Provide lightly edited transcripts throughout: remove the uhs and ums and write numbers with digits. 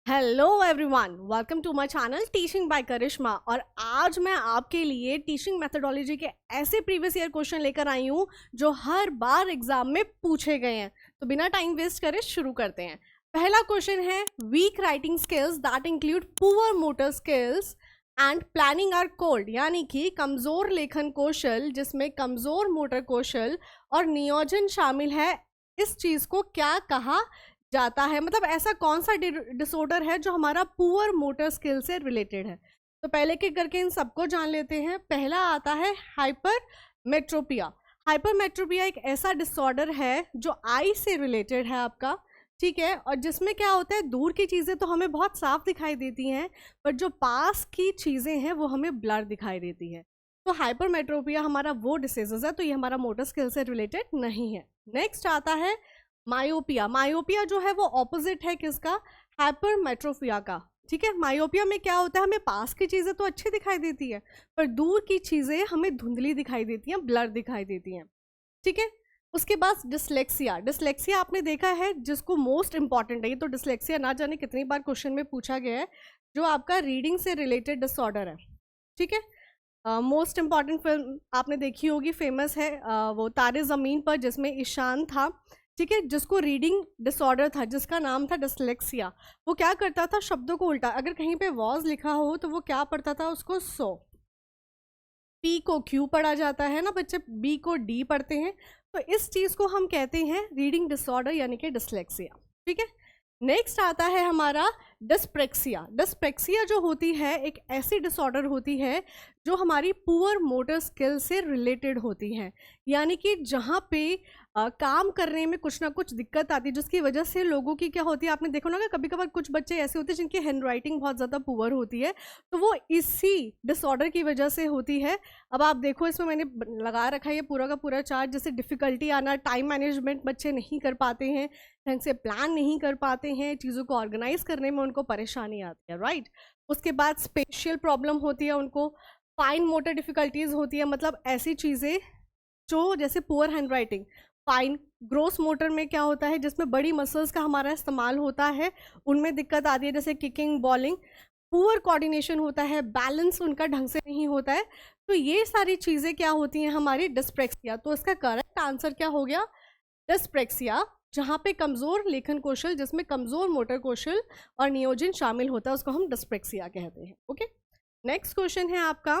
Hello everyone, welcome to my channel teaching by Karishma. और आज मैं आपके लिए टीचिंग मेथोडोलॉजी के ऐसे प्रीवियस ईयर क्वेश्चन लेकर आई हूँ जो हर बार एग्जाम में पूछे गए हैं। तो बिना टाइम वेस्ट करे शुरू करते हैं। पहला क्वेश्चन है, weak writing skills that include poor motor skills and planning are called, यानी कि कमजोर लेखन कौशल जिसमें कमजोर मोटर कौशल और नियोजन शामिल है, इस चीज को क्या कहा जाता है? मतलब ऐसा कौन सा डिसऑर्डर है जो हमारा पुअर मोटर स्किल से रिलेटेड है? तो पहले के करके इन सबको जान लेते हैं। पहला आता है हाइपरमेट्रोपिया। हाइपरमेट्रोपिया एक ऐसा डिसऑर्डर है जो आई से रिलेटेड है आपका, ठीक है, और जिसमें क्या होता है, दूर की चीज़ें तो हमें बहुत साफ दिखाई देती हैं, पर जो पास की चीज़ें हैं वो हमें ब्लर दिखाई देती है। तो हाइपरमेट्रोपिया हमारा वो डिसीज है, तो ये हमारा मोटर स्किल से रिलेटेड नहीं है। नेक्स्ट आता है मायोपिया। मायोपिया जो है वो ऑपोजिट है किसका? हाइपरमेट्रोपिया का, ठीक है। मायोपिया में क्या होता है, हमें पास की चीज़ें तो अच्छी दिखाई देती है, पर दूर की चीज़ें हमें धुंधली दिखाई देती हैं, ब्लर दिखाई देती हैं, ठीक है। उसके बाद डिसलेक्सिया। डिसलेक्सिया आपने देखा है, जिसको मोस्ट इंपॉर्टेंट है, ये तो डिसलेक्सिया ना जाने कितनी बार क्वेश्चन में पूछा गया है, जो आपका रीडिंग से रिलेटेड डिसऑर्डर है, ठीक है। मोस्ट इंपॉर्टेंट फिल्म आपने देखी होगी, फेमस है, वो तारे ज़मीन पर, जिसमें ईशान था, ठीक है, जिसको रीडिंग डिसऑर्डर था, जिसका नाम था डिसलेक्सिया। वो क्या करता था, शब्दों को उल्टा, अगर कहीं पे वॉज लिखा हो तो वो क्या पढ़ता था, उसको सो, पी को क्यू पढ़ा जाता है ना बच्चे, बी को डी पढ़ते हैं। तो इस चीज़ को हम कहते हैं रीडिंग डिसऑर्डर, यानी कि डिसलेक्सिया, ठीक है। नेक्स्ट आता है हमारा डिस्प्रेक्सिया। डिस्प्रेक्सिया जो होती है एक ऐसी डिसऑर्डर होती है जो हमारी पुअर मोटर स्किल से रिलेटेड होती है, यानी कि जहाँ पे काम करने में कुछ ना कुछ दिक्कत आती है, जिसकी वजह से लोगों की क्या होती है, आपने देखो ना कि कभी कभार कुछ बच्चे ऐसे होते हैं जिनकी हैंड राइटिंग बहुत ज़्यादा पुअर होती है, तो वो इसी डिसऑर्डर की वजह से होती है। अब आप देखो, इसमें मैंने लगा रखा है ये पूरा का पूरा चार्ट, जैसे डिफ़िकल्टी आना, टाइम मैनेजमेंट बच्चे नहीं कर पाते हैं, ढंग से प्लान नहीं कर पाते हैं, चीज़ों को ऑर्गेनाइज करने में उनको परेशानी आती है, राइट। उसके बाद स्पेशियल प्रॉब्लम होती है उनको, फाइन मोटर डिफ़िकल्टीज होती है, मतलब ऐसी चीज़ें जो जैसे poor hand writing, fine. Gross motor में क्या होता है, जिसमें बड़ी मसल्स का हमारा इस्तेमाल होता है, उनमें दिक्कत आती है, जैसे किकिंग, बॉलिंग। पुअर कोऑर्डिनेशन होता है, बैलेंस उनका ढंग से नहीं होता है। तो ये सारी चीज़ें क्या होती हैं, हमारी डिस्प्रेक्सिया। तो इसका करेक्ट आंसर क्या हो गया? डिस्प्रेक्सिया, जहाँ पे कमज़ोर लेखन कौशल, जिसमें कमज़ोर मोटर कौशल और नियोजन शामिल होता है, उसको हम डिस्प्रेक्सिया कहते हैं। ओके, नेक्स्ट क्वेश्चन है आपका,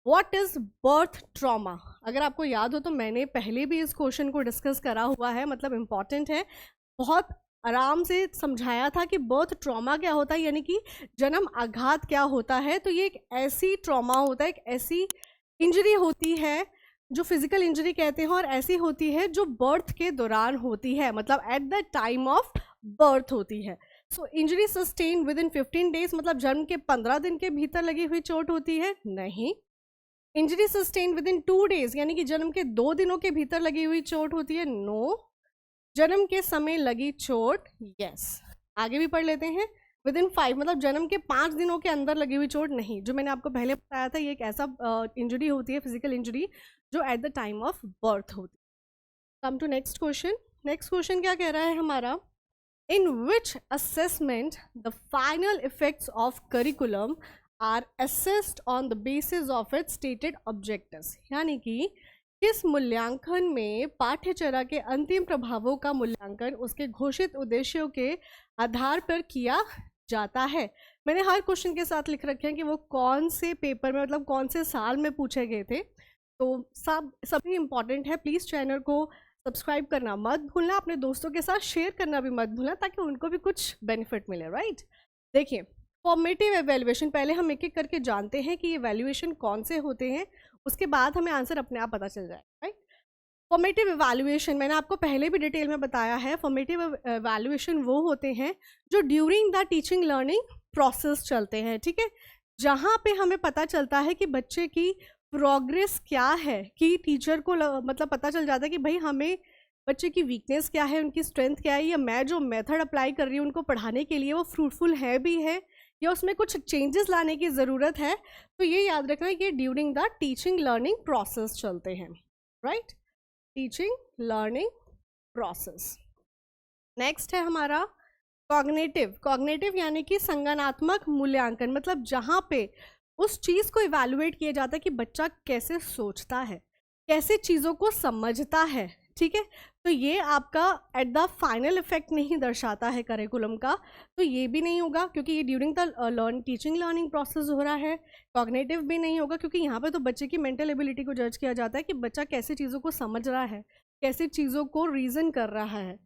व्हाट इज बर्थ ट्रॉमा। अगर आपको याद हो तो मैंने पहले भी इस क्वेश्चन को डिस्कस करा हुआ है, मतलब इम्पॉर्टेंट है, बहुत आराम से समझाया था कि बर्थ ट्रॉमा क्या होता है, यानी कि जन्म आघात क्या होता है। तो ये एक ऐसी ट्रॉमा होता है, एक ऐसी इंजरी होती है जो फिजिकल इंजरी कहते हैं, और ऐसी होती है जो बर्थ के दौरान होती है, मतलब at the time of birth होती है। So injury sustain within 15 days, मतलब जन्म के 15 दिन के भीतर लगी हुई चोट होती है? नहीं। Injury sustain with in 2 days, यानी कि जन्म के 2 दिनों के भीतर लगी हुई चोट होती है? नो। जन्म के समय लगी चोट? यस। आगे भी पढ़ लेते हैं, विद इन 5, मतलब जन्म के 5 दिनों के अंदर लगी हुई चोट नहीं। जो मैंने आपको पहले बताया था, ये एक ऐसा इंजरी होती है, फिजिकल इंजरी, जो at the time of birth होती है। Come to next question. Next question क्या कह रहा है हमारा, in which assessment the final effects of curriculum are assessed on the basis of its stated objectives, यानी कि किस मूल्यांकन में पाठ्यचर्या के अंतिम प्रभावों का मूल्यांकन उसके घोषित उद्देश्यों के आधार पर किया जाता है। मैंने हर क्वेश्चन के साथ लिख रखे हैं कि वो कौन से पेपर में, मतलब कौन से साल में पूछे गए थे। तो सभी इंपॉर्टेंट है। प्लीज़ चैनल को सब्सक्राइब करना मत भूलना, अपने दोस्तों के साथ शेयर करना भी मत भूलना, ताकि उनको भी कुछ बेनिफिट मिले, राइट। देखिए, फॉर्मेटिव एवेल्युएशन, पहले हम एक एक करके जानते हैं कि ये एवेल्युएशन कौन से होते हैं, उसके बाद हमें आंसर अपने आप पता चल जाए, राइट। फॉर्मेटिव एवेल्युएशन मैंने आपको पहले भी डिटेल में बताया है। फॉर्मेटिव एवेल्युएशन वो होते हैं जो during the teaching learning process चलते हैं, ठीक है, जहाँ पे हमें पता चलता है कि बच्चे की प्रोग्रेस क्या है, कि टीचर को मतलब पता चल जाता है कि भाई हमें बच्चे की वीकनेस क्या है, उनकी स्ट्रेंथ क्या है, या मैं जो मेथड अप्लाई कर रही हूँ उनको पढ़ाने के लिए वो फ्रूटफुल है भी है, या उसमें कुछ चेंजेस लाने की ज़रूरत है। तो ये याद रखना कि during the teaching learning process चलते हैं, right. Teaching learning process. Next है हमारा कॉग्निटिव, कॉग्निटिव यानी कि संज्ञानात्मक मूल्यांकन, मतलब जहाँ पे उस चीज़ को इवैल्यूएट किया जाता है कि बच्चा कैसे सोचता है, कैसे चीज़ों को समझता है, ठीक है। तो ये आपका एट द फाइनल इफेक्ट नहीं दर्शाता है करिकुलम का, तो ये भी नहीं होगा क्योंकि ये during the teaching learning process हो रहा है। कॉग्निटिव भी नहीं होगा क्योंकि यहाँ पे तो बच्चे की मेंटल एबिलिटी को जज किया जाता है कि बच्चा कैसे चीज़ों को समझ रहा है, कैसे चीज़ों को रीज़न कर रहा है।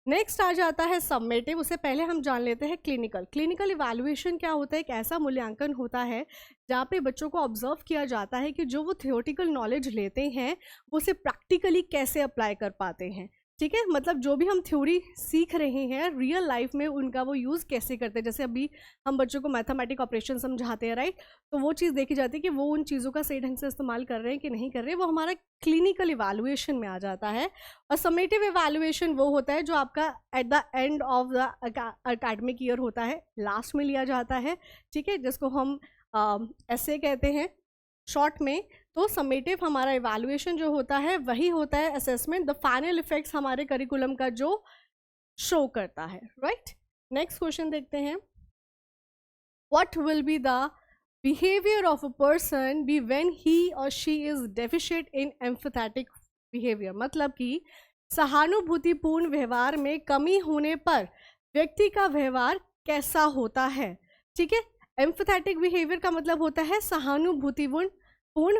नेक्स्ट आ जाता है सबमेटिव। उससे पहले हम जान लेते हैं क्लिनिकल। क्लिनिकल इवैल्यूएशन क्या होता है? एक ऐसा मूल्यांकन होता है जहाँ पे बच्चों को ऑब्जर्व किया जाता है कि जो वो थियोरेटिकल नॉलेज लेते हैं वो उसे प्रैक्टिकली कैसे अप्लाई कर पाते हैं, ठीक है। मतलब जो भी हम थ्योरी सीख रहे हैं रियल लाइफ में उनका वो यूज़ कैसे करते हैं। जैसे अभी हम बच्चों को मैथमेटिक ऑपरेशन समझाते हैं, राइट, तो वो चीज़ देखी जाती है कि वो उन चीज़ों का सही ढंग से इस्तेमाल कर रहे हैं कि नहीं कर रहे हैं, वो हमारा क्लिनिकल इवैल्यूएशन में आ जाता है। और समेटिव इवैल्यूएशन वो होता है जो आपका at the end of the academic year होता है, लास्ट में लिया जाता है, ठीक है, जिसको हम ऐसे कहते हैं शॉर्ट में। तो समेटिव हमारा इवैल्यूएशन जो होता है वही होता है असेसमेंट, द फाइनल इफेक्ट्स हमारे करिकुलम का जो शो करता है, राइट। नेक्स्ट क्वेश्चन देखते हैं, what will be the behaviour of a person be when he or she is deficient in empathetic behaviour. मतलब कि सहानुभूतिपूर्ण व्यवहार में कमी होने पर व्यक्ति का व्यवहार कैसा होता है, ठीक है। एम्फैथेटिक बिहेवियर का मतलब होता है सहानुभूतिपूर्ण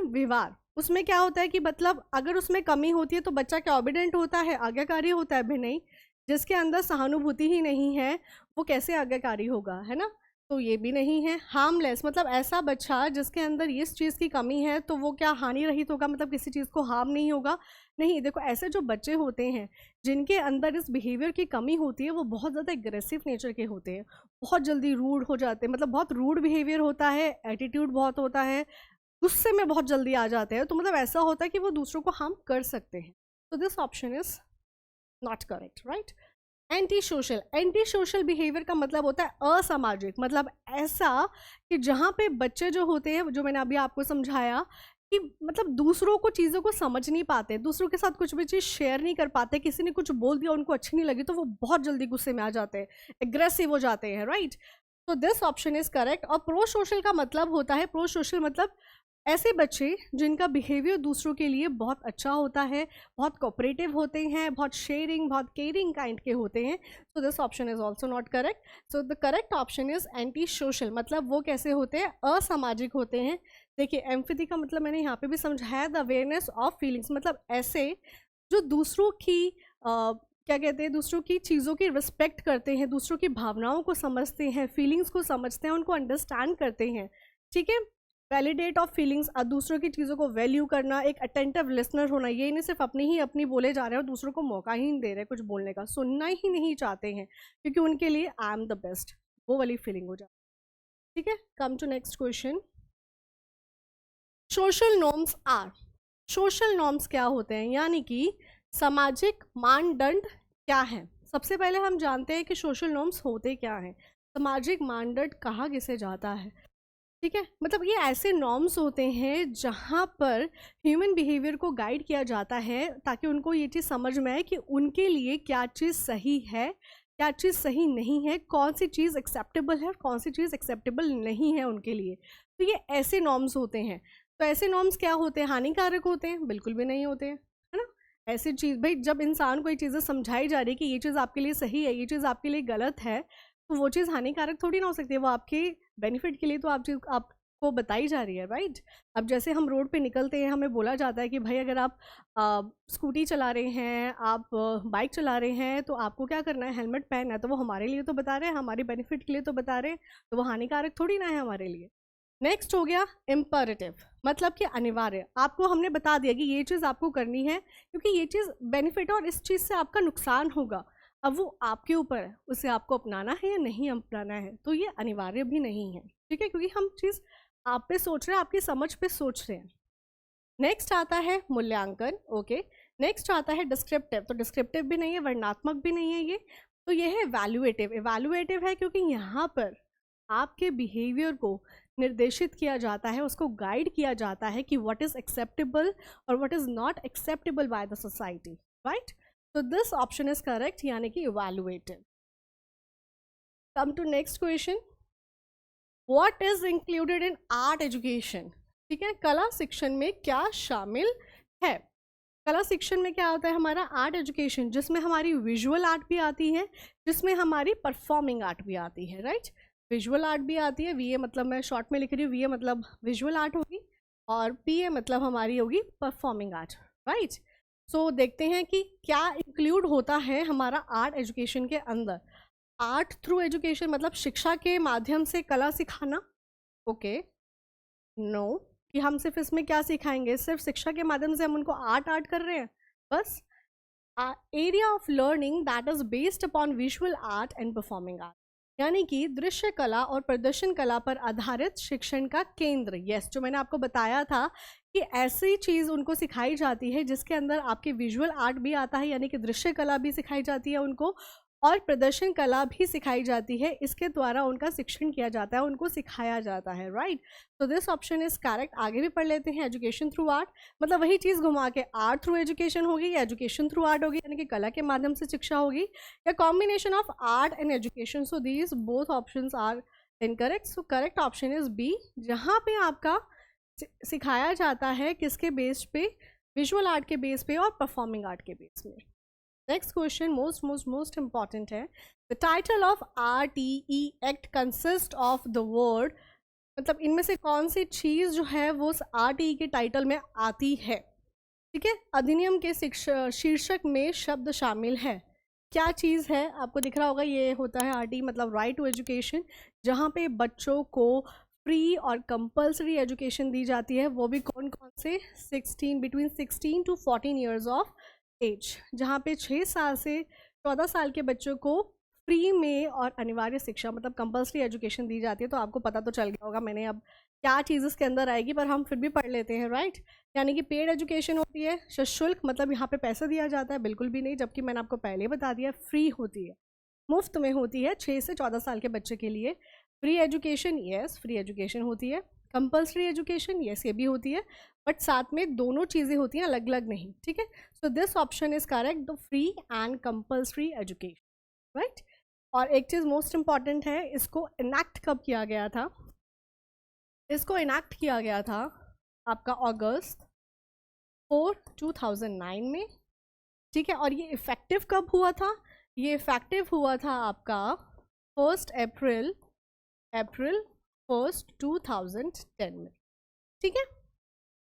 व्यवहार। उसमें क्या होता है कि मतलब अगर उसमें कमी होती है तो बच्चा क्या ओबीडेंट होता है, आज्ञाकारी होता है? भी नहीं। जिसके अंदर सहानुभूति ही नहीं है वो कैसे आज्ञाकारी होगा, है ना। तो ये भी नहीं है। हार्मलेस, मतलब ऐसा बच्चा जिसके अंदर इस चीज़ की कमी है तो वो क्या हानि रहित होगा, मतलब किसी चीज़ को हार्म नहीं होगा? नहीं। देखो ऐसे जो बच्चे होते हैं जिनके अंदर इस बिहेवियर की कमी होती है वो बहुत ज़्यादा एग्रेसिव नेचर के होते हैं, बहुत जल्दी रूड हो जाते हैं, मतलब बहुत रूड बिहेवियर होता है, एटीट्यूड बहुत होता है, गुस्से में बहुत जल्दी आ जाते हैं। तो मतलब ऐसा होता है कि वो दूसरों को हार्म कर सकते हैं। तो this option is not correct, right. Anti social, anti social behaviour का मतलब होता है असामाजिक, मतलब ऐसा कि जहाँ पे बच्चे जो होते हैं, जो मैंने अभी आपको समझाया कि मतलब दूसरों को चीज़ों को समझ नहीं पाते, दूसरों के साथ कुछ भी चीज़ शेयर नहीं कर पाते, किसी ने कुछ बोल दिया उनको अच्छी नहीं लगी तो वो बहुत जल्दी गुस्से में आ जाते हैं, एग्रेसिव हो जाते हैं, राइट। तो दिस ऑप्शन इज करेक्ट। और प्रो सोशल का मतलब होता है, प्रो सोशल मतलब ऐसे बच्चे जिनका बिहेवियर दूसरों के लिए बहुत अच्छा होता है, बहुत कोऑपरेटिव होते हैं, बहुत शेयरिंग, बहुत केयरिंग काइंड के होते हैं। So this option is also not correct. So the correct option is anti social, मतलब वो कैसे होते हैं? असामाजिक होते हैं। देखिए एम्पैथी का मतलब मैंने यहाँ पे भी समझाया, द अवेयरनेस ऑफ फीलिंग्स, मतलब ऐसे जो दूसरों की क्या कहते हैं, दूसरों की चीज़ों की रिस्पेक्ट करते हैं, दूसरों की भावनाओं को समझते हैं, फीलिंग्स को समझते हैं, उनको अंडरस्टैंड करते हैं, ठीक है। वैलिडेट ऑफ फीलिंग्स, दूसरों की चीज़ों को वैल्यू करना, एक अटेंटिव लिसनर होना, ये नहीं सिर्फ अपनी बोले जा रहे हैं और दूसरों को मौका ही नहीं दे रहे कुछ बोलने का, सुनना ही नहीं चाहते हैं क्योंकि उनके लिए आई एम द बेस्ट, वो वाली फीलिंग हो जाती है, ठीक है। Come to next question, social norms are, social norms क्या होते हैं, यानी कि सामाजिक मानदंड क्या है। सबसे पहले हम जानते हैं कि सोशल नॉर्म्स होते क्या हैं, सामाजिक मानदंड कहा किसे जाता है, ठीक है। मतलब ये ऐसे नॉर्म्स होते हैं जहाँ पर ह्यूमन बिहेवियर को गाइड किया जाता है ताकि उनको ये चीज़ समझ में आए कि उनके लिए क्या चीज़ सही है, क्या चीज़ सही नहीं है, कौन सी चीज़ एक्सेप्टेबल है और कौन सी चीज़ एक्सेप्टेबल नहीं है उनके लिए। तो ये ऐसे नॉर्म्स होते हैं। तो ऐसे नॉर्म्स क्या होते हैं? हानिकारक होते हैं? बिल्कुल भी नहीं होते हैं, है ना। ऐसी चीज़, भाई जब इंसान को ये चीज़ें समझाई जा रही है कि ये चीज़ आपके लिए सही है, ये चीज़ आपके लिए गलत है, तो वो चीज़ हानिकारक थोड़ी ना हो सकती है, वो आपके बेनिफिट के लिए तो आप चीज़ आपको बताई जा रही है, राइट। अब जैसे हम रोड पे निकलते हैं, हमें बोला जाता है कि भाई अगर आप स्कूटी चला रहे हैं, आप बाइक चला रहे हैं, तो आपको क्या करना है, हेलमेट पहनना है। तो वो हमारे लिए तो बता रहे हैं, हमारे बेनिफिट के लिए तो बता रहे हैं, तो वो हानिकारक थोड़ी ना है हमारे लिए। नेक्स्ट हो गया इम्परेटिव, मतलब कि अनिवार्य, आपको हमने बता दिया कि ये चीज़ आपको करनी है क्योंकि ये चीज़ बेनिफिट और इस चीज़ से आपका नुकसान होगा। अब वो आपके ऊपर है, उसे आपको अपनाना है या नहीं अपनाना है। तो ये अनिवार्य भी नहीं है, ठीक है, क्योंकि हम चीज़ आप पे सोच रहे हैं, आपकी समझ पे सोच रहे हैं। नेक्स्ट आता है मूल्यांकन, ओके। नेक्स्ट आता है डिस्क्रिप्टिव, तो डिस्क्रिप्टिव भी नहीं है, वर्णनात्मक भी नहीं है ये। तो ये है इवैल्यूएटिव, इवैल्यूएटिव है क्योंकि यहाँ पर आपके बिहेवियर को निर्देशित किया जाता है, उसको गाइड किया जाता है कि व्हाट इज एक्सेप्टेबल और what is not acceptable by the society, right. तो दिस ऑप्शन इज करेक्ट, यानी कि evaluative. Come to next question, what is included in art education? ठीक है, कला शिक्षण में क्या शामिल है? कला शिक्षण में क्या होता है हमारा? आर्ट एजुकेशन, जिसमें हमारी विजुअल आर्ट भी आती है, जिसमें हमारी परफॉर्मिंग आर्ट भी आती है, राइट? विजुअल आर्ट भी आती है, वीए मतलब मैं शॉर्ट में लिख रही हूँ, वीए मतलब विजुअल आर्ट होगी और पीए मतलब हमारी होगी परफॉर्मिंग आर्ट, राइट? सो देखते हैं कि क्या इंक्लूड होता है हमारा आर्ट एजुकेशन के अंदर। आर्ट थ्रू एजुकेशन मतलब शिक्षा के माध्यम से कला सिखाना, ओके, नो, कि हम सिर्फ इसमें क्या सिखाएंगे, सिर्फ शिक्षा के माध्यम से हम उनको आर्ट कर रहे हैं बस। Area of learning that is based upon visual art and performing art, यानी कि दृश्य कला और प्रदर्शन कला पर आधारित शिक्षण का केंद्र। यस, जो मैंने आपको बताया था कि ऐसी चीज़ उनको सिखाई जाती है जिसके अंदर आपके विजुअल आर्ट भी आता है, यानी कि दृश्य कला भी सिखाई जाती है उनको, और प्रदर्शन कला भी सिखाई जाती है। इसके द्वारा उनका शिक्षण किया जाता है, उनको सिखाया जाता है, राइट? तो दिस ऑप्शन इज करेक्ट। आगे भी पढ़ लेते हैं, एजुकेशन थ्रू आर्ट मतलब वही चीज़ घुमा के आर्ट थ्रू एजुकेशन होगी या एजुकेशन थ्रू आर्ट होगी, यानी कि कला के माध्यम से शिक्षा होगी, या combination of art and education. So these both options are incorrect. So correct option is B, जहाँ पे आपका सिखाया जाता है किसके बेस पे, विजुअल आर्ट के बेस पे और परफॉर्मिंग आर्ट के बेस में। नेक्स्ट क्वेश्चन मोस्ट इंपॉर्टेंट है, the title of RTE act consist of the word, मतलब इनमें से कौन सी चीज़ जो है वो उस RTE के टाइटल में आती है? ठीक है, अधिनियम के शीर्षक में शब्द शामिल है, क्या चीज़ है? आपको दिख रहा होगा, ये होता है RTE मतलब राइट टू एजुकेशन, जहाँ पे बच्चों को फ्री और कंपल्सरी एजुकेशन दी जाती है, वो भी कौन कौन से? 16 between 16 to 14 years of age, जहाँ पे 6 साल से 14 साल के बच्चों को फ्री में और अनिवार्य शिक्षा मतलब कंपल्सरी एजुकेशन दी जाती है। तो आपको पता तो चल गया होगा मैंने अब क्या चीज़ इसके अंदर आएगी, पर हम फिर भी पढ़ लेते हैं, राइट? यानी कि पेड एजुकेशन होती है, सशुल्क मतलब यहाँ पे पैसा दिया जाता है, बिल्कुल भी नहीं, जबकि मैंने आपको पहले बता दिया फ्री होती है, मुफ्त में होती है 6 से 14 साल के बच्चे के लिए। Free education, yes free education होती है। कंपल्सरी एजुकेशन, यस ये भी होती है, बट साथ में दोनों चीज़ें होती हैं, अलग अलग नहीं, ठीक है? So this option is correct, the free and compulsory education, right? और एक चीज़ मोस्ट इंपॉर्टेंट है, इसको इनैक्ट कब किया गया था? इसको इनैक्ट किया गया था आपका अगस्त 4, 2009 में, ठीक है? और ये इफेक्टिव कब हुआ था? ये इफेक्टिव हुआ था आपका 1 अप्रैल 1, 2010 में, ठीक है?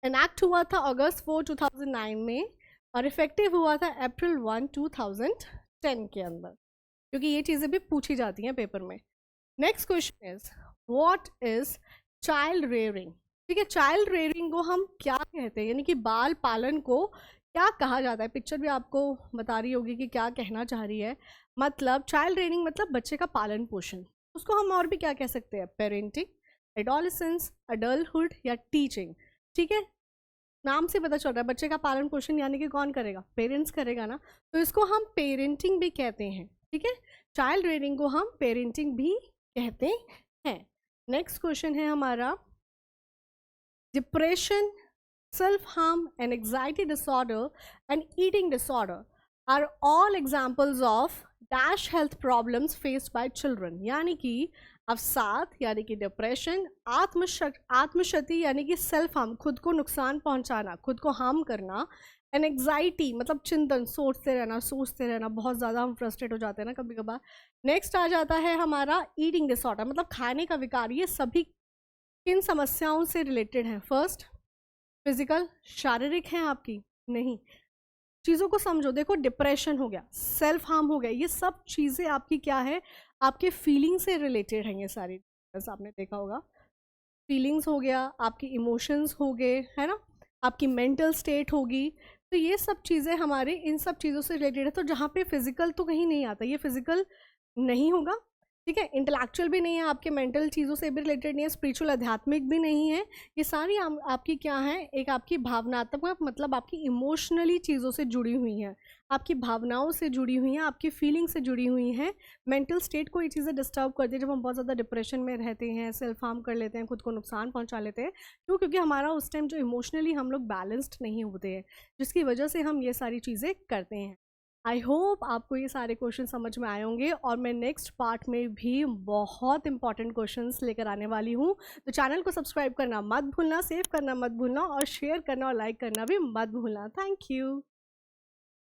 इनैक्ट हुआ था अगस्त 4, 2009 में और इफेक्टिव हुआ था अप्रैल 1, 2010 के अंदर, क्योंकि ये चीज़ें भी पूछी जाती हैं पेपर में। Next question is what is child rearing? ठीक है, चाइल्ड रेयरिंग को हम क्या कहते हैं, यानी कि बाल पालन को क्या कहा जाता है? पिक्चर भी आपको बता रही होगी कि क्या कहना चाह रही है। मतलब चाइल्ड रेयरिंग मतलब बच्चे का पालन पोषण, उसको हम और भी क्या कह सकते हैं? पेरेंटिंग, एडोलेसेंस, अडल्टहुड या टीचिंग, ठीक है? नाम से पता चल रहा है बच्चे का पालन पोषण यानी कि कौन करेगा? पेरेंट्स करेगा ना, तो इसको हम पेरेंटिंग भी कहते हैं, ठीक है? चाइल्ड रेयरिंग को हम पेरेंटिंग भी कहते हैं। नेक्स्ट क्वेश्चन है हमारा, depression, self harm and anxiety disorder and eating disorder are all examples of dash health problems faced by children, यानी कि अवसाद यानी कि डिप्रेशन, आत्मक्षति यानी कि सेल्फ हार्म खुद को नुकसान पहुंचाना, खुद को हार्म करना, एंड एंग्जाइटी मतलब चिंतन, सोचते रहना, बहुत ज़्यादा हम फ्रस्ट्रेट हो जाते हैं ना कभी कभार। नेक्स्ट आ जाता है हमारा ईटिंग डिसऑर्डर मतलब खाने का विकार। ये सभी किन समस्याओं से रिलेटेड हैं? फर्स्ट फिजिकल, शारीरिक हैं आपकी? नहीं, चीज़ों को समझो, देखो डिप्रेशन हो गया, सेल्फ हार्म हो गया, ये सब चीज़ें आपकी क्या है? आपके फीलिंग से रिलेटेड हैं ये सारी, आपने देखा होगा। फीलिंग्स हो गया, आपकी इमोशंस हो गए, है ना, आपकी मेंटल स्टेट होगी, तो ये सब चीज़ें हमारे इन सब चीज़ों से रिलेटेड है। तो जहाँ पे फिजिकल तो कहीं नहीं आता, ये फिजिकल नहीं होगा, ठीक है? इंटेलेक्चुअल भी नहीं है, आपके मेंटल चीज़ों से भी रिलेटेड नहीं है, स्पिरिचुअल आध्यात्मिक भी नहीं है, ये सारी आपकी क्या है? एक आपकी भावनात्मक मतलब आपकी इमोशनली चीज़ों से जुड़ी हुई हैं, आपकी भावनाओं से जुड़ी हुई हैं, आपकी फीलिंग से जुड़ी हुई हैं। मेंटल स्टेट को ये चीज़ें डिस्टर्ब करती है जब हम बहुत ज़्यादा डिप्रेशन में रहते हैं, सेल्फ हार्म कर लेते हैं, खुद को नुकसान पहुँचा लेते हैं। क्यों? क्योंकि हमारा उस टाइम जो इमोशनली हम लोग बैलेंस्ड नहीं होते हैं, जिसकी वजह से हम ये सारी चीज़ें करते हैं। आई होप आपको ये सारे क्वेश्चन समझ में आए होंगे और मैं नेक्स्ट पार्ट में भी बहुत इंपॉर्टेंट क्वेश्चंस लेकर आने वाली हूँ। तो चैनल को सब्सक्राइब करना मत भूलना, सेव करना मत भूलना और शेयर करना और लाइक करना भी मत भूलना। Thank you.